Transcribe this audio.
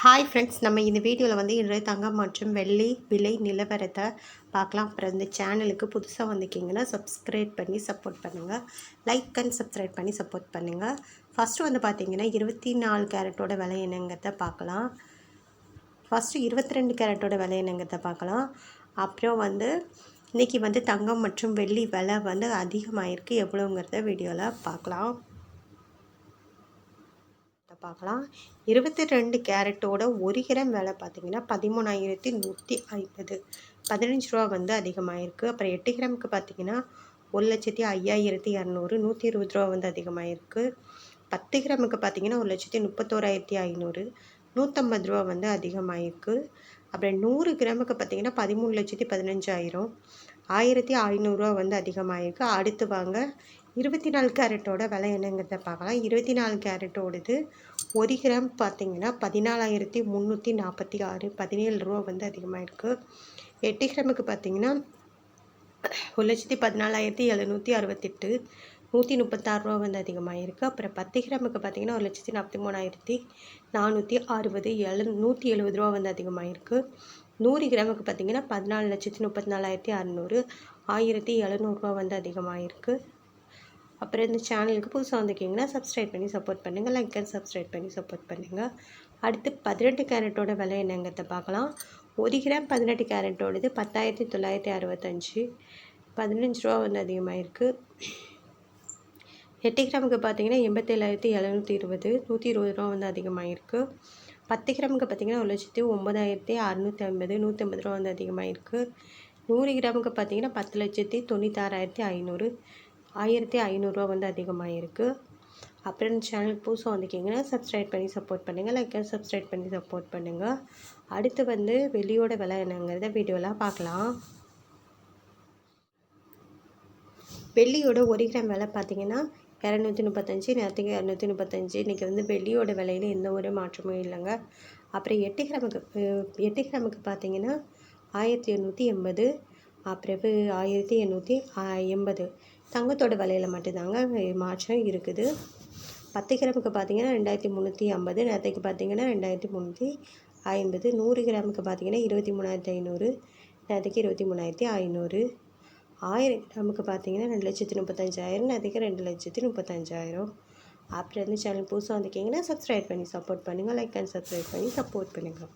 Hi friends, நம்ம இந்த வீடியோவில் வந்து இன்றைய தங்கம் மற்றும் வெள்ளி விலை நிலவரத்தை பார்க்கலாம். அப்புறம் இந்த சேனலுக்கு புதுசாக வந்திருக்கீங்கன்னா சப்ஸ்கிரைப் பண்ணி சப்போர்ட் பண்ணுங்கள். லைக் அண்ட் சப்ஸ்கிரைப் பண்ணி சப்போர்ட் பண்ணுங்கள். ஃபஸ்ட்டு வந்து பார்த்திங்கன்னா 24 கேரட்டோட விலை என்னங்கிறத பார்க்கலாம். ஃபஸ்ட்டு 22 கேரட்டோட விலை என்னங்கிறத பார்க்கலாம். அப்புறம் வந்து இன்றைக்கி வந்து தங்கம் மற்றும் வெள்ளி விலை வந்து அதிகமாகிருக்கு. எவ்வளோங்கிறத வீடியோவில் பார்க்கலாம். 22 கேரட்டோட 1 கிராம் விலை பார்த்திங்கன்னா 13,150, 15 ரூபா வந்து அதிகமாகிருக்கு. அப்புறம் 8 கிராமுக்கு பார்த்திங்கன்னா 1,05,200, 120 ரூபா வந்து அதிகமாகிருக்கு. 10 கிராமுக்கு பார்த்திங்கன்னா 1,31,500, 150 ரூபா வந்து அதிகமாகிருக்கு. அப்புறம் 100 கிராமுக்கு பார்த்திங்கன்னா 13,15,000, 1,500 வந்து அதிகமாகிருக்கு. அடுத்து வாங்க 24 கேரட்டோட விலை என்னங்கிறத பார்க்கலாம். 24 கேரட்டோடது 1 கிராம் பார்த்திங்கன்னா 14,346, 17 ரூபா வந்து அதிகமாகிருக்கு. 8 கிராமுக்கு பார்த்திங்கன்னா 1,14,768, 136 ரூபா வந்து அதிகமாகிருக்கு. அப்புறம் 10 கிராமுக்கு பார்த்திங்கன்னா 1,43,460, 170 ரூபா வந்து அதிகமாகிருக்கு. 100 கிராமுக்கு பார்த்திங்கன்னா 14,34,600, 1,700 ரூபா வந்து அதிகமாகிருக்கு. அப்புறம் இந்த சேனலுக்கு புதுசாக வந்திருக்கீங்கன்னா சப்ஸ்கிரைப் பண்ணி சப்போர்ட் பண்ணுங்கள். லைக் அண்ட் சப்ஸ்கிரைப் பண்ணி சப்போர்ட் பண்ணுங்கள். அடுத்து 18 கேரட்டோட விலை என்னங்கிறத பார்க்கலாம். 1 கிராம் 18 கேரட்டோடது 10,965, 15 ரூபா வந்து அதிகமாகிருக்கு. 8 கிராமுக்கு பார்த்தீங்கன்னா 87,720, 120 ரூபா வந்து அதிகமாகிருக்கு. 10 கிராமுக்கு பார்த்தீங்கன்னா 1,09,650, 150 ரூபா வந்து அதிகமாகிருக்கு. 100 கிராமுக்கு பார்த்தீங்கன்னா 10,96,500, 1,500 ரூபா வந்து அதிகமாகிருக்கு. அப்புறம் இந்த சேனலுக்கு புதுசாக வந்திருக்கீங்கன்னா சப்ஸ்கிரைப் பண்ணி சப்போர்ட் பண்ணுங்கள். லைக் அண்ட் சப்ஸ்கிரைப் பண்ணி சப்போர்ட் பண்ணுங்கள். அடுத்து வந்து வெள்ளியோட விலை என்னங்கிறத வீடியோலாம் பார்க்கலாம். வெள்ளியோட 1 கிராம் விலை பார்த்திங்கன்னா 235, நேரத்துக்கு 235. இன்றைக்கி வந்து வெள்ளியோட விலையில் எந்த ஒரு மாற்றமும் இல்லைங்க. அப்புறம் 8 கிராமுக்கு பார்த்திங்கன்னா 1,880, அப்புறம் 1,880. தங்கத்தோட விலையில் மட்டும்தாங்க மாற்றம் இருக்குது. 10 கிராமுக்கு பார்த்திங்கன்னா 2,350, நேரத்துக்கு பார்த்திங்கன்னா 2,350. 100 கிராமுக்கு பார்த்திங்கன்னா 23,500, நேரத்துக்கு 23,500. 1000 கிராமுக்கு பார்த்திங்கன்னா 2,35,000, நேரத்துக்கு 2,35,000. அப்புறம் இந்த சேனல் புதுசாக வந்திருக்கீங்கன்னா சப்ஸ்கிரைப் பண்ணி சப்போர்ட் பண்ணுங்கள். லைக் அண்ட் சப்ஸ்கிரைப் பண்ணி சப்போர்ட் பண்ணுங்கள்.